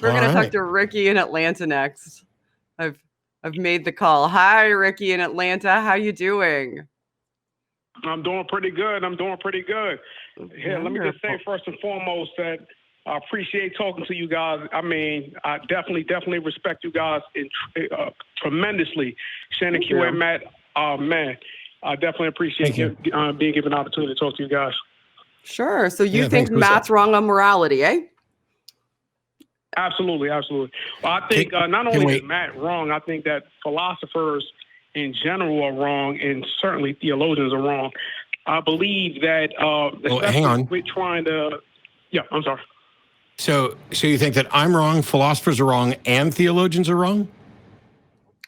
We're All gonna talk right. to Ricky in Atlanta next. I've I've made the call. Hi, Ricky in Atlanta. How you doing? I'm doing pretty good. Here, let me just say Wonderful. first and foremost that I appreciate talking to you guys. I mean, I definitely respect you guys tremendously. Shannon Thank Q and you. Matt, man, I definitely appreciate Thank you. being given an opportunity to talk to you guys. Sure. So you Yeah, think thanks. What's up? Matt's wrong on morality, eh? Absolutely. Well, I think not can only we- is Matt wrong, I think that philosophers in general are wrong, and certainly theologians are wrong. I believe that hang on. we're trying to. Yeah, I'm sorry. So you think that I'm wrong, philosophers are wrong, and theologians are wrong?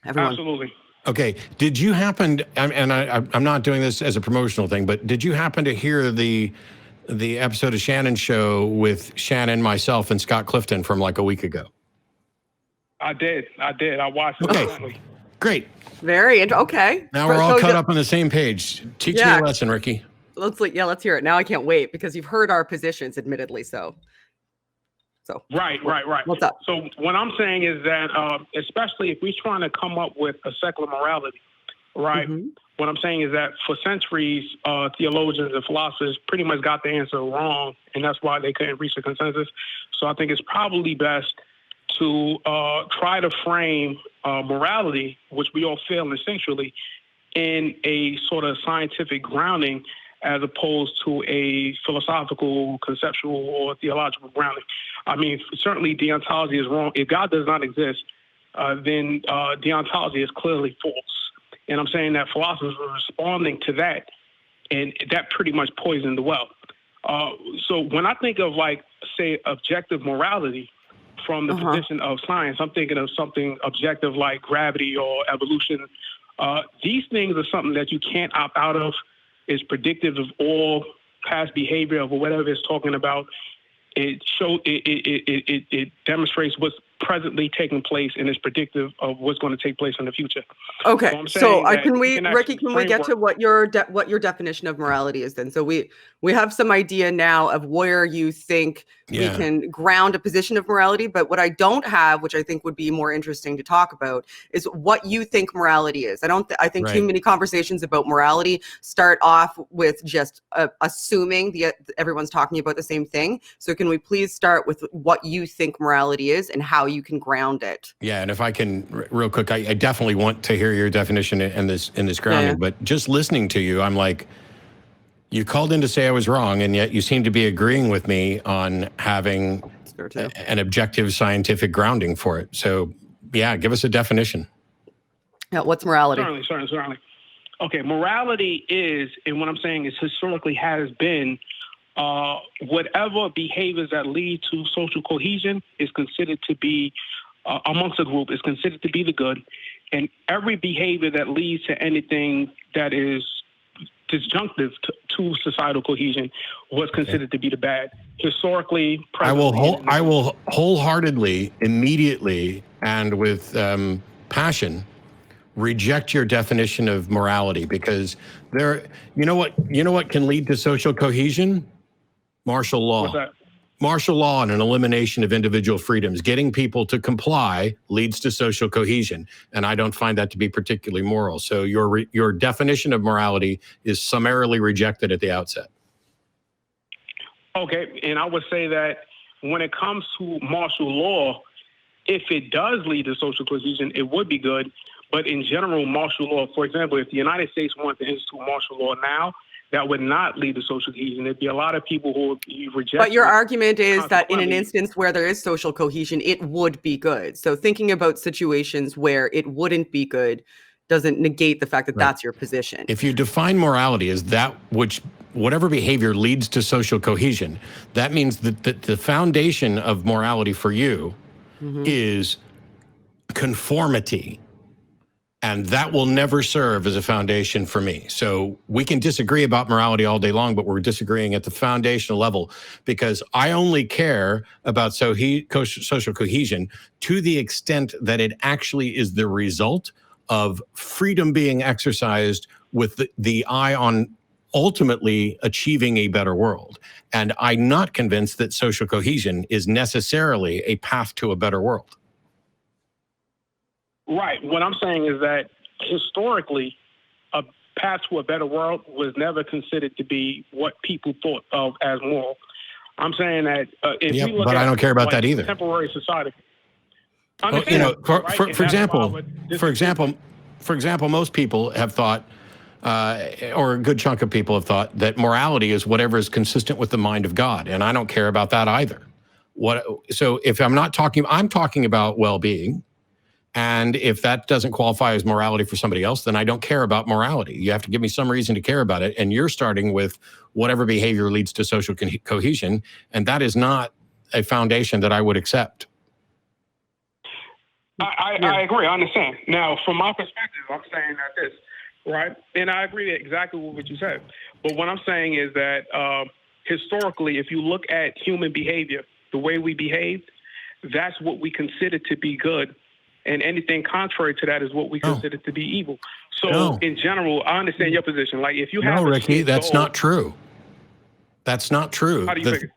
Everyone. Absolutely. Okay. Did you happen? I'm not doing this as a promotional thing, but did you happen to hear the episode of Shannon's show with Shannon, myself, and Scott Clifton from like a week ago? I did. I watched it. Okay. Recently. Great. Okay. Now we're all caught up on the same page. Teach me Yeah. a lesson, Ricky. Let's hear it. Now I can't wait because you've heard our positions, admittedly. So Right. what's up? So what I'm saying is that, especially if we're trying to come up with a secular morality, right? Mhm. What I'm saying is that for centuries, theologians and philosophers pretty much got the answer wrong, and that's why they couldn't reach a consensus. So I think it's probably best to try to frame morality, which we all feel instinctually, in a sort of scientific grounding as opposed to a philosophical, conceptual, or theological grounding. I mean, certainly deontology is wrong. If God does not exist, then deontology is clearly false. And I'm saying that philosophers were responding to that, and that pretty much poisoned the well. So when I think of, like, say, objective morality from the position of science, I'm thinking of something objective like gravity or evolution. These things are something that you can't opt out of. It's predictive of all past behavior of whatever it's talking about. It demonstrates what's presently taking place and is predictive of what's going to take place in the future. Okay. I'm So saying that can you we, can Ricky, actually can we get to framework- what your definition of morality is then? So we have some idea now of where you think we Yeah. can ground a position of morality, but what I don't have, which I think would be more interesting to talk about, is what you think morality is. I think too Right. many conversations about morality start off with just assuming everyone's talking about the same thing. So can we please start with what you think morality is and how you can ground it? Yeah, and if I can, real quick, I definitely want to hear your definition in this grounding. Yeah. But just listening to you, I'm like, you called in to say I was wrong, and yet you seem to be agreeing with me on having Sure too. an objective scientific grounding for it. So, yeah, give us a definition. Yeah, what's morality? Certainly. Okay, morality is, and what I'm saying is historically has been, whatever behaviors that lead to social cohesion is considered to be, amongst a group, is considered to be the good. And every behavior that leads to anything that is disjunctive to societal cohesion was considered to be the bad. Historically, I will presently, wholeheartedly, immediately, and with passion reject your definition of morality, because you know what can lead to social cohesion? Martial law. What's that? Martial law and an elimination of individual freedoms. Getting people to comply leads to social cohesion, and I don't find that to be particularly moral. So your definition of morality is summarily rejected at the outset. Okay, and I would say that when it comes to martial law, if it does lead to social cohesion, it would be good. But in general, martial law, for example, if the United States wanted to institute martial law now, that would not lead to social cohesion. There'd be a lot of people who would reject. But your argument is that in an consequently- instance where there is social cohesion, it would be good. So thinking about situations where it wouldn't be good doesn't negate the fact that that's your position. If you define morality as that which whatever behavior leads to social cohesion, that means that the foundation of morality for you is conformity. And that will never serve as a foundation for me. So we can disagree about morality all day long, but we're disagreeing at the foundational level, because I only care about social cohesion to the extent that it actually is the result of freedom being exercised with the eye on ultimately achieving a better world. And I'm not convinced that social cohesion is necessarily a path to a better world. Right. What I'm saying is that historically, a path to a better world was never considered to be what people thought of as moral. I'm saying that if Yep, we look but at I don't care about like, that either. contemporary society, Well, you know, for example, example, for example, most people have thought, or a good chunk of people have thought that morality is whatever is consistent with the mind of God, and I don't care about that either. So if I'm talking about well-being, and if that doesn't qualify as morality for somebody else, then I don't care about morality. You have to give me some reason to care about it, and you're starting with whatever behavior leads to social cohesion, and that is not a foundation that I would accept. I agree. I understand. Now, from my perspective, I'm saying that this, right? And I agree exactly with what you said. But what I'm saying is that historically, if you look at human behavior, the way we behaved, that's what we consider to be good. And anything contrary to that is what we consider to be evil. So in general, I understand your position. Like if you have no, Ricky, that's not true. That's not true. How do you figure?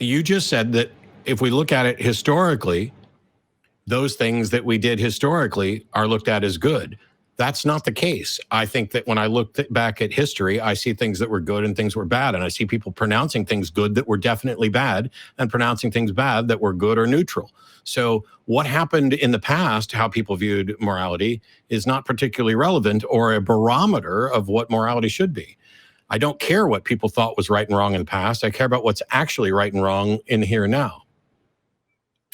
You just said that if we look at it historically, those things that we did historically are looked at as good. That's not the case. I think that when I look back at history, I see things that were good and things were bad. And I see people pronouncing things good that were definitely bad and pronouncing things bad that were good or neutral. So what happened in the past, how people viewed morality, is not particularly relevant or a barometer of what morality should be. I don't care what people thought was right and wrong in the past. I care about what's actually right and wrong in here and now.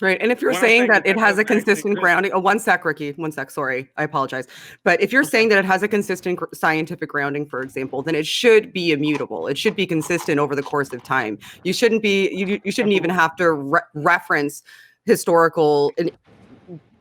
Right. And if you're saying that it has a consistent grounding, one sec, Ricky, one sec, sorry, I apologize. But if you're saying that it has a consistent scientific grounding, for example, then it should be immutable. It should be consistent over the course of time. You shouldn't be, you shouldn't even have to reference historical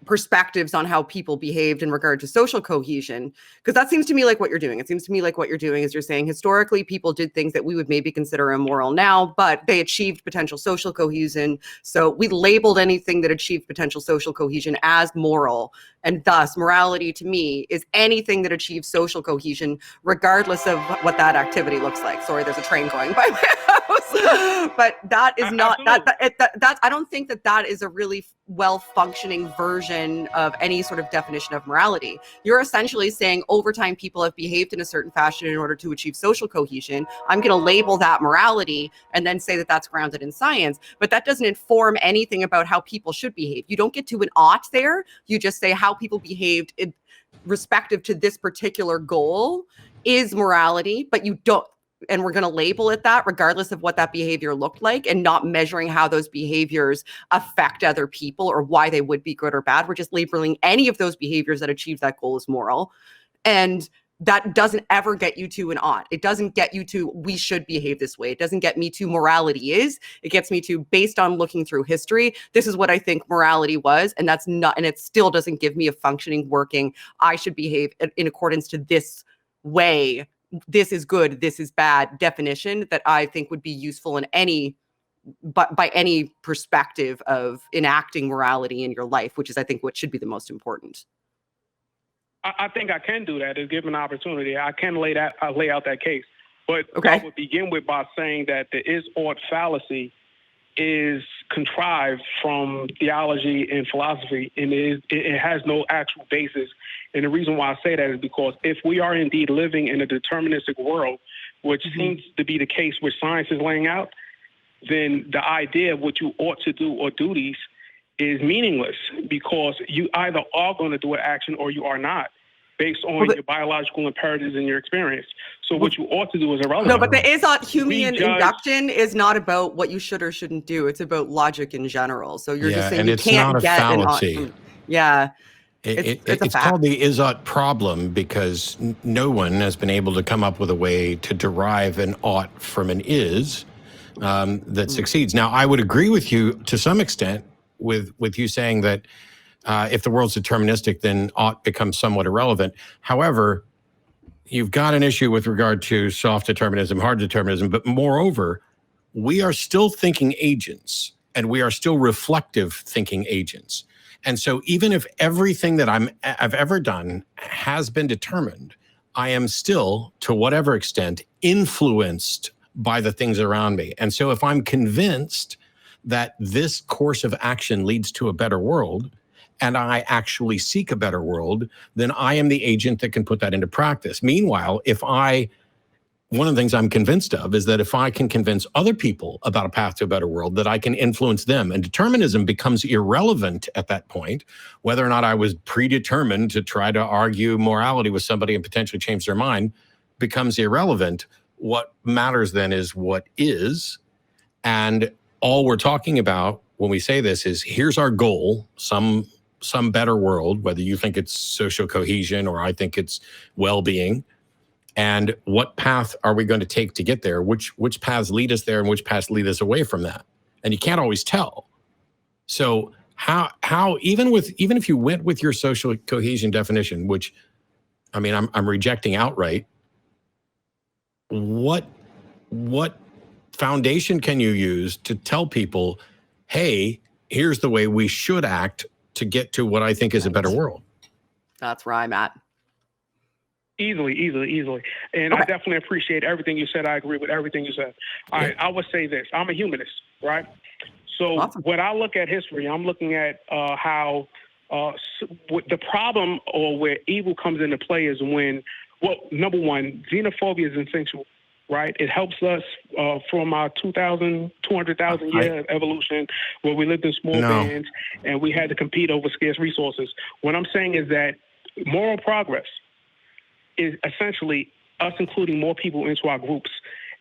perspectives on how people behaved in regard to social cohesion, because that seems to me like what you're doing. It seems to me like what you're doing is you're saying historically people did things that we would maybe consider immoral now, but they achieved potential social cohesion. So we labeled anything that achieved potential social cohesion as moral. And thus morality to me is anything that achieves social cohesion, regardless of what that activity looks like. Sorry, there's a train going by my house. But that is not, that I don't think that that is a really well-functioning version of any sort of definition of morality. You're essentially saying over time people have behaved in a certain fashion in order to achieve social cohesion. I'm going to label that morality and then say that that's grounded in science, but that doesn't inform anything about how people should behave. You don't get to an ought there. You just say how people behaved in respective to this particular goal is morality, but you don't, and we're going to label it that regardless of what that behavior looked like, and not measuring how those behaviors affect other people or why they would be good or bad. We're just labeling any of those behaviors that achieve that goal as moral. And that doesn't ever get you to an ought. It doesn't get you to we should behave this way. It doesn't get me to morality is. It gets me to, based on looking through history, this is what I think morality was, and that's not, and it still doesn't give me a functioning, working, I should behave in accordance to this way. This is good, this is bad definition that I think would be useful in any, but by any perspective of enacting morality in your life, which is I think what should be the most important. I think I can do that if given an opportunity. I can lay out that case. But okay. I would begin with by saying that the is-ought fallacy is contrived from theology and philosophy, and it has no actual basis. And the reason why I say that is because if we are indeed living in a deterministic world, which seems to be the case which science is laying out, then the idea of what you ought to do or duties is meaningless, because you either are going to do an action or you are not, based on your biological imperatives and your experience. So what you ought to do is irrelevant. No, but the is-ought Humean induction is not about what you should or shouldn't do. It's about logic in general. So you're just saying you can't get an ought. Yeah. It's called the is-ought problem because no one has been able to come up with a way to derive an ought from an is that succeeds. Now, I would agree with you to some extent with you saying that if the world's deterministic, then ought becomes somewhat irrelevant. However, you've got an issue with regard to soft determinism, hard determinism, but moreover, we are still thinking agents, and we are still reflective thinking agents. And so even if everything that I've ever done has been determined, I am still, to whatever extent, influenced by the things around me. And so if I'm convinced that this course of action leads to a better world, and I actually seek a better world, then I am the agent that can put that into practice. Meanwhile, one of the things I'm convinced of is that if I can convince other people about a path to a better world, that I can influence them. And determinism becomes irrelevant at that point, whether or not I was predetermined to try to argue morality with somebody and potentially change their mind becomes irrelevant. What matters then is what is. And all we're talking about when we say this is, here's our goal, some better world, whether you think it's social cohesion or I think it's well-being. And what path are we going to take to get there? Which paths lead us there and which paths lead us away from that? And you can't always tell. So how even if you went with your social cohesion definition, which I mean I'm rejecting outright, what foundation can you use to tell people, hey, here's the way we should act to get to what I think is a better world? That's where I'm at. Easily. And Okay. I definitely appreciate everything you said. I agree with everything you said. All right, I would say this. I'm a humanist, right? So Awesome. when I look at history, I'm looking at how the problem or where evil comes into play is when, well, number one, xenophobia is instinctual, right? It helps us from our 200,000 year evolution where we lived in small bands and we had to compete over scarce resources. What I'm saying is that moral progress is essentially us including more people into our groups.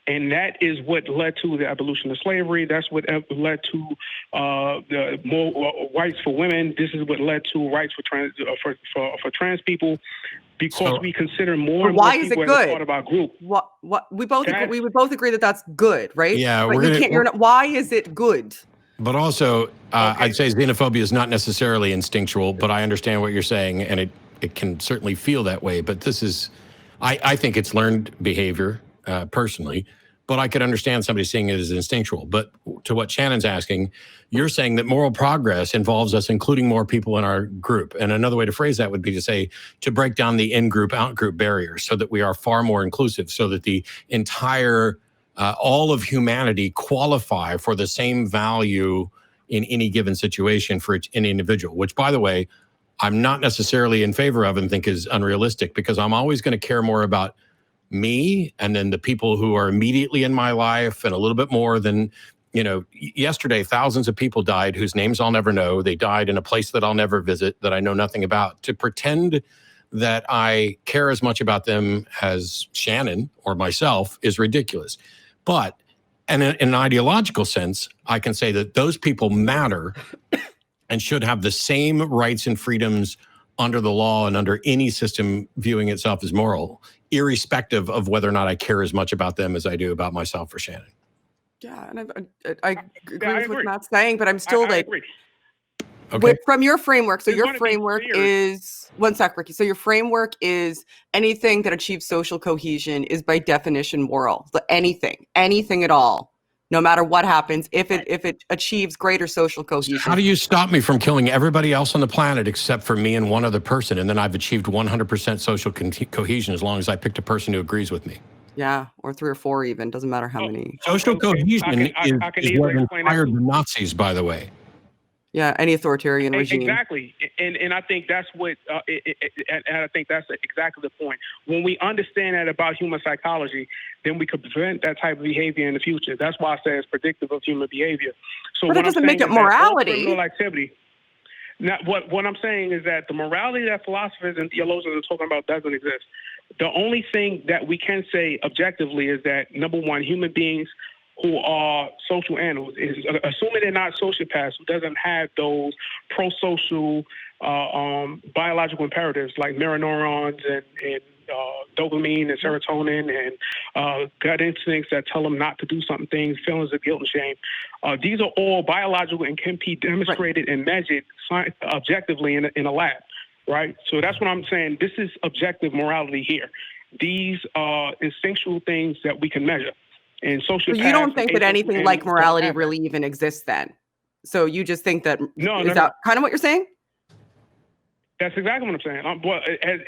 And that is what led to the abolition of slavery. That's what led to the more rights for women. This is what led to rights for trans people, because we consider more and more people as a part of our group. What we would both agree that that's good, right? Yeah, but why is it good? But also, I'd say xenophobia is not necessarily instinctual, but I understand what you're saying, and it can certainly feel that way. But this is, I think it's learned behavior, personally, but I could understand somebody seeing it as instinctual. But to what Shannon's asking, you're saying that moral progress involves us including more people in our group. And another way to phrase that would be to say, to break down the in-group, out-group barriers so that we are far more inclusive, so that the entire, all of humanity qualify for the same value in any given situation for an individual, which, by the way, I'm not necessarily in favor of and think is unrealistic, because I'm always going to care more about me and then the people who are immediately in my life, and a little bit more than, yesterday, thousands of people died whose names I'll never know. They died in a place that I'll never visit, that I know nothing about. To pretend that I care as much about them as Shannon or myself is ridiculous. But in an ideological sense, I can say that those people matter and should have the same rights and freedoms under the law and under any system viewing itself as moral, irrespective of whether or not I care as much about them as I do about myself or Shannon. Yeah, and I agree with what Matt's saying, but I'm still I agree. Okay. From your framework, so Just your wanna be framework clear. is, one sec, Ricky. So your framework is anything that achieves social cohesion is by definition moral. So anything at all, no matter what happens, if it achieves greater social cohesion. How do you stop me from killing everybody else on the planet except for me and one other person, and then I've achieved 100% social cohesion as long as I picked a person who agrees with me? Yeah, or 3 or 4 even, doesn't matter how many. Social cohesion I can is easily what explain that inspired too. the Nazis, by the way. Yeah, any authoritarian regime. Exactly, and I think that's what, and I think that's exactly the point. When we understand that about human psychology, then we could prevent that type of behavior in the future. That's why I say it's predictive of human behavior. So But what it doesn't I'm make saying it is that all morality. criminal activity. Now, what I'm saying is that the morality that philosophers and theologians are talking about doesn't exist. The only thing that we can say objectively is that, number one, human beings who are social animals, is assuming they're not sociopaths, who doesn't have those pro-social biological imperatives like mirror neurons and dopamine and serotonin and gut instincts that tell them not to do something things, feelings of guilt and shame. These are all biological and can be demonstrated and measured objectively in a lab, right? So that's what I'm saying. This is objective morality here. These are instinctual things that we can measure. And social. So you don't think that anything like morality really even exists then? So you just think that, No, is that kind of what you're saying? That's exactly what I'm saying. Well, as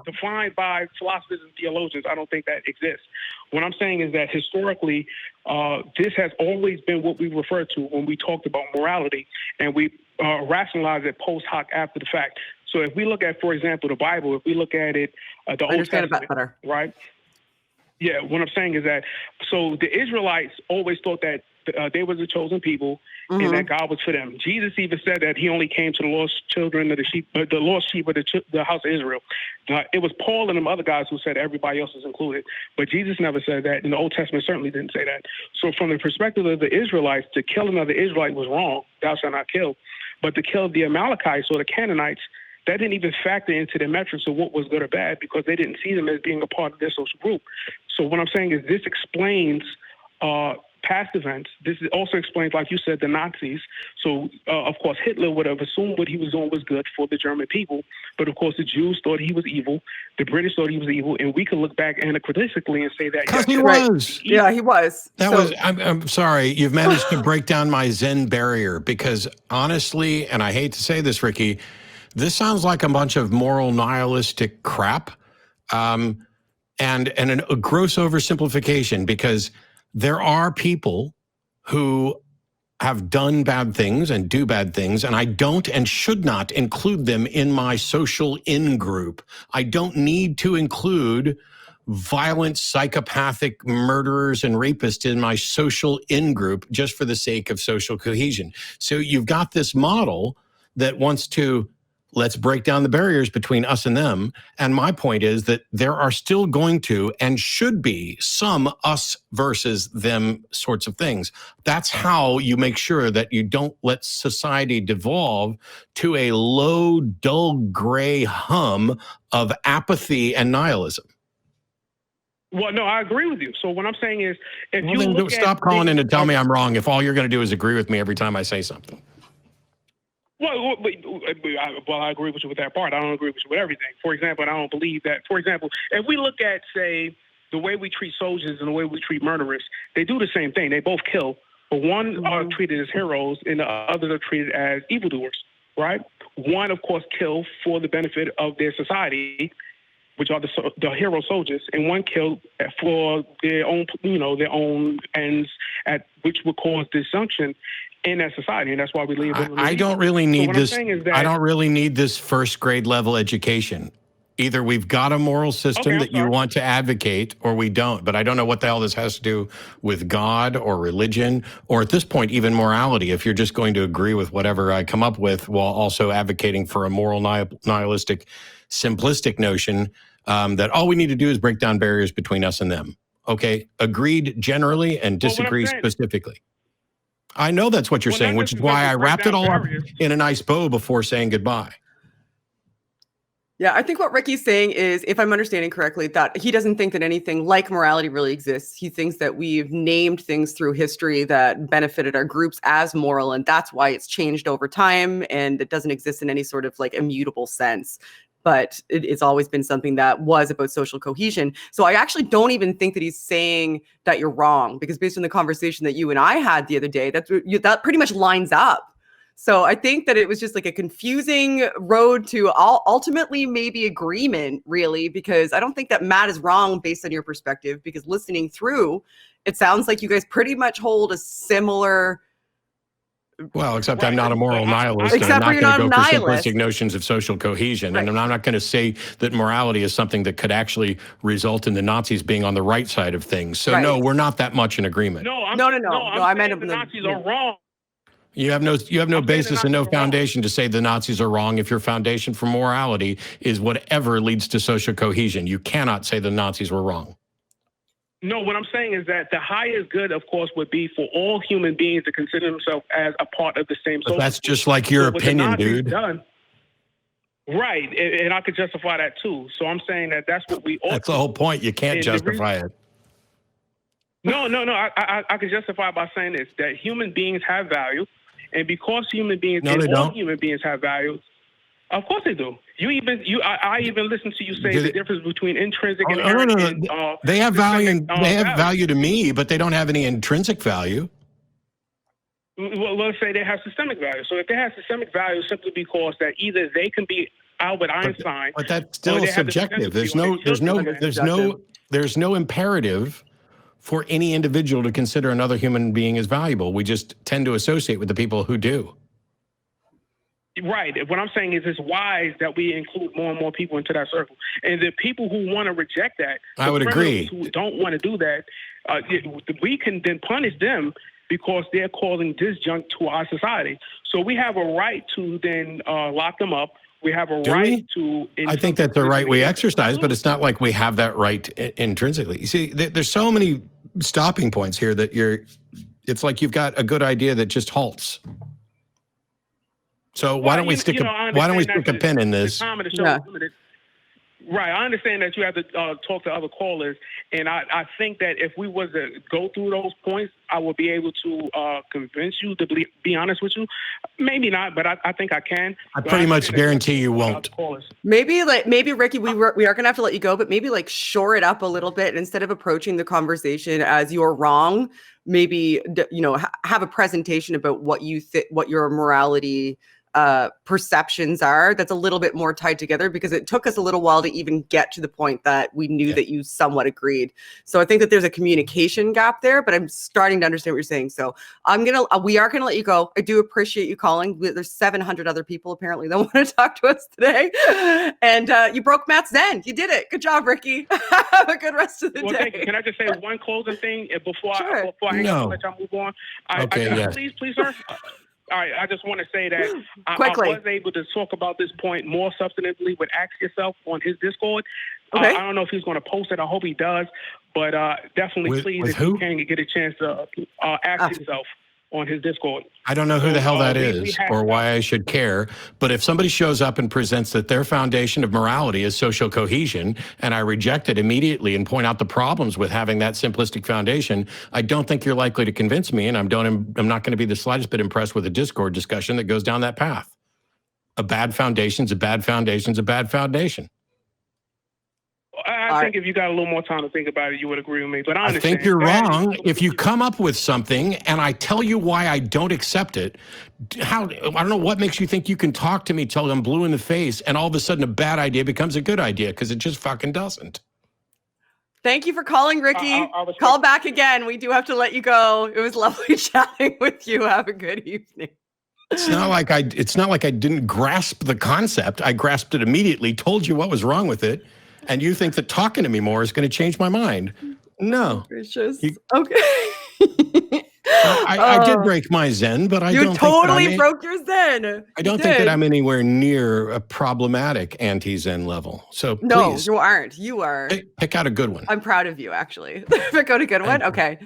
defined by philosophers and theologians, I don't think that exists. What I'm saying is that historically, this has always been what we refer to when we talked about morality, and we rationalize it post hoc after the fact. So if we look at, for example, the Bible, if we look at it, the Old Testament, better. Right? Yeah, what I'm saying is that, so the Israelites always thought that they were the chosen people, and that God was for them. Jesus even said that he only came to the lost children of the lost sheep of the house of Israel. It was Paul and them other guys who said everybody else is included, but Jesus never said that, and the Old Testament certainly didn't say that. So from the perspective of the Israelites, to kill another Israelite was wrong. Thou shalt not kill. But to kill the Amalekites or the Canaanites, that didn't even factor into the metrics of what was good or bad, because they didn't see them as being a part of their social group. So what I'm saying is this explains past events. This also explains, like you said, the Nazis. So, of course, Hitler would have assumed what he was doing was good for the German people. But, of course, the Jews thought he was evil. The British thought he was evil. And we could look back anachronistically and say that. Because he was. Yeah, he was. I'm sorry. You've managed to break down my Zen barrier, because honestly, and I hate to say this, Ricky, this sounds like a bunch of moral nihilistic crap, and a gross oversimplification, because there are people who have done bad things and do bad things, and I don't and should not include them in my social in-group. I don't need to include violent, psychopathic murderers and rapists in my social in-group just for the sake of social cohesion. So you've got this model that wants to, let's break down the barriers between us and them. And my point is that there are still going to and should be some us versus them sorts of things. That's how you make sure that you don't let society devolve to a low, dull, gray hum of apathy and nihilism. Well, no, I agree with you. So what I'm saying is, if you then look stop calling in to tell me I'm wrong if all you're going to do is agree with me every time I say something. Well, I agree with you with that part. I don't agree with you with everything. For example, I don't believe that. For example, if we look at, say, the way we treat soldiers and the way we treat murderers, they do the same thing. They both kill, but one are treated as heroes and the others are treated as evildoers, right? One, of course, kill for the benefit of their society, which are the hero soldiers, and one killed for their own, their own ends, which would cause dysfunction in that society, and that's why we leave. I don't really need this. I don't really need this first grade level education. Either we've got a moral system that you want to advocate, or we don't. But I don't know what the hell this has to do with God or religion, or at this point, even morality. If you're just going to agree with whatever I come up with while also advocating for a moral nihilistic, simplistic notion that all we need to do is break down barriers between us and them. Okay, agreed generally and disagree specifically. I know that's what you're saying, which is why I wrapped it all up in a nice bow before saying goodbye. Yeah, I think what Ricky's saying is, if I'm understanding correctly, that he doesn't think that anything like morality really exists. He thinks that we've named things through history that benefited our groups as moral, and that's why it's changed over time, and it doesn't exist in any sort of like immutable sense. But it's always been something that was about social cohesion. So I actually don't even think that he's saying that you're wrong, because based on the conversation that you and I had the other day, that pretty much lines up. So I think that it was just like a confusing road to ultimately maybe agreement, really, because I don't think that Matt is wrong based on your perspective, because listening through, it sounds like you guys pretty much hold a similar. Well, except I'm not a moral nihilist. And I'm not going to go for simplistic notions of social cohesion. Right. And I'm not going to say that morality is something that could actually result in the Nazis being on the right side of things. So no, we're not that much in agreement. No, I meant the Nazis are wrong. You have no basis and no foundation to say the Nazis are wrong if your foundation for morality is whatever leads to social cohesion. You cannot say the Nazis were wrong. No, what I'm saying is that the highest good, of course, would be for all human beings to consider themselves as a part of the same social. That's just like your opinion, dude. Right, and I could justify that too. So I'm saying that that's what we ought. That's the whole point. You can't justify it. No. I can justify it by saying this: that human beings have value, and because human beings, human beings have value. Of course they do. I even listen to you say the difference between intrinsic and inherent. No. They have value. They have value to me, but they don't have any intrinsic value. Well, let's say they have systemic value. So if they have systemic value, simply because that either they can be Albert Einstein. But that's or still they have the subjective. propensity, or they should do that. There's no imperative for any individual to consider another human being as valuable. We just tend to associate with the people who do. Right. What I'm saying is it's wise that we include more and more people into that circle. And the people who want to reject that, I would agree. Who don't want to do that, we can then punish them because they're causing disjunct to our society. So we have a right to then lock them up. We have a right to. I think that's a right we exercise, but it's not like we have that right intrinsically. You see, there's so many stopping points here that it's like you've got a good idea that just halts. So why don't we stick a pin in this? Right. I understand that you have to talk to other callers. And I think that if we was to go through those points, I would be able to convince you to be honest with you. Maybe not, but I think I can. I pretty much guarantee you won't. Maybe Ricky, we are going to have to let you go, but maybe like shore it up a little bit. Instead of approaching the conversation as you're wrong, maybe, have a presentation about what you think, what your morality perceptions are, that's a little bit more tied together, because it took us a little while to even get to the point that we knew that you somewhat agreed. So I think that there's a communication gap there, but I'm starting to understand what you're saying. So we are gonna let you go. I do appreciate you calling. There's 700 other people apparently that want to talk to us today, and you broke Matt's zen. You did it. Good job, Ricky. Have a good rest of the day. Thank you. Can I just say one closing thing before I let y'all move on? Please, sir. All right, I just want to say that I was able to talk about this point more substantively with Ask Yourself on his Discord. Okay. I don't know if he's going to post it. I hope he does. But definitely, please, if you can get a chance to ask yourself on his Discord. I don't know who the hell that is or why I should care, but if somebody shows up and presents that their foundation of morality is social cohesion, and I reject it immediately and point out the problems with having that simplistic foundation, I don't think you're likely to convince me, and I'm not going to be the slightest bit impressed with a Discord discussion that goes down that path. A bad foundation's a bad foundation's a bad foundation. I think if you got a little more time to think about it, you would agree with me. But I think you're wrong. If you come up with something and I tell you why I don't accept it, I don't know what makes you think you can talk to me till I'm blue in the face and all of a sudden a bad idea becomes a good idea, because it just fucking doesn't. Thank you for calling, Ricky. Call back again. We do have to let you go. It was lovely chatting with you. Have a good evening. It's not like I didn't grasp the concept. I grasped it immediately, told you what was wrong with it. And you think that talking to me more is going to change my mind? No. Okay. I did break my zen, but you totally broke your zen. I don't think that I'm anywhere near a problematic anti-zen level. So please, you aren't. You are. Pick out a good one. I'm proud of you, actually. Pick out a good one. Okay.